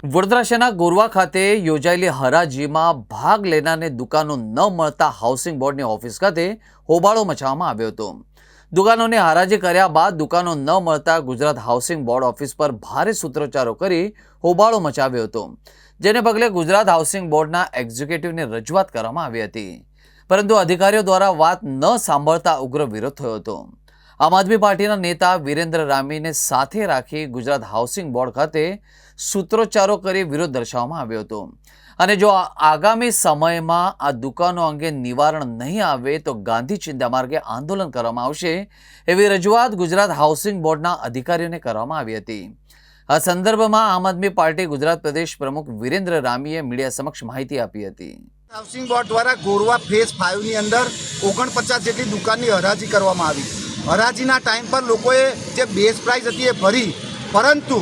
વડોદરા શહેરના ગોરવા ખાતે યોજાયેલી હરાજીમાં ભાગ લેનારને દુકાનો ન મળતા હાઉસિંગ બોર્ડની ઓફિસ ખાતે હોબાળો મચાવવામાં આવ્યો હતો। દુકાનોને હરાજી કર્યા બાદ દુકાનો ન મળતા ગુજરાત હાઉસિંગ બોર્ડ ઓફિસ પર ભારે સૂત્રોચ્ચારો કરી હોબાળો મચાવ્યો હતો, જેને પગલે ગુજરાત હાઉસિંગ બોર્ડના એક્ઝિક્યુટિવને રજૂઆત કરવામાં આવી હતી, પરંતુ અધિકારીઓ દ્વારા વાત ન સાંભળતા ઉગ્ર વિરોધ થયો હતો। આમ આદમી પાર્ટીના નેતા વિરેન્દ્ર રામીને સાથે રાખી ગુજરાત હાઉસિંગ બોર્ડ ખાતે સૂત્રોચ્ચારો કરી વિરોધ દર્શાવવામાં આવ્યો હતો અને જો આગામી સમયમાં આ દુકાનો અંગે નિવારણ નહીં આવે તો ગાંધી ચિંતા માર્ગે આંદોલન કરવામાં આવશે એવી રજૂઆત ગુજરાત હાઉસિંગ બોર્ડના અધિકારીઓને કરવામાં આવી હતી। આ સંદર્ભમાં આમ આદમી પાર્ટી ગુજરાત પ્રદેશ પ્રમુખ વિરેન્દ્ર રામીએ મીડિયા સમક્ષ માહિતી આપી હતી। હાઉસિંગ બોર્ડ દ્વારા ગોરવા ફેઝ 5 ની અંદર 49 જેટલી દુકાનની હરાજી કરવામાં આવી। હરાજીના ટાઈમ પર લોકોએ જે બેઝ પ્રાઇસ હતી એ ભરી, પરંતુ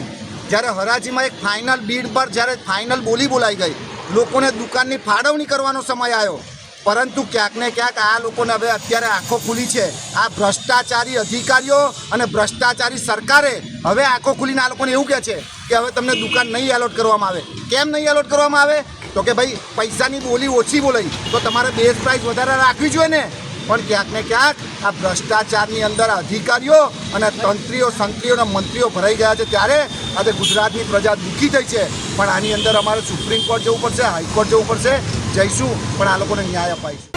જ્યારે હરાજીમાં એક ફાઇનલ બીડ પર જ્યારે ફાઇનલ બોલી બોલાઈ ગઈ, લોકોને દુકાનની ફાળવણી કરવાનો સમય આવ્યો, પરંતુ ક્યાંક ને ક્યાંક આ લોકોને હવે અત્યારે આંખો ખુલી છે। આ ભ્રષ્ટાચારી અધિકારીઓ અને ભ્રષ્ટાચારી સરકારે હવે આંખો ખુલીને આ લોકોને એવું કહે છે કે હવે તમને દુકાન નહીં એલોટ કરવામાં આવે। કેમ નહીં એલોટ કરવામાં આવે? તો કે ભાઈ પૈસાની બોલી ઓછી બોલાઈ તો તમારે બેઝ પ્રાઇસ વધારે રાખવી જોઈએ ને। પણ ક્યાંક ને ક્યાંક આ ભ્રષ્ટાચારની અંદર અધિકારીઓ અને તંત્રીઓ સંત્રીઓ અને મંત્રીઓ ભરાઈ ગયા છે, ત્યારે આજે ગુજરાતની પ્રજા દુઃખી થઈ છે। પણ આની અંદર અમારે સુપ્રીમ કોર્ટ જવું પડશે, હાઈકોર્ટ જવું પડશે, જઈશું, પણ આ લોકોને ન્યાય અપાઈશું।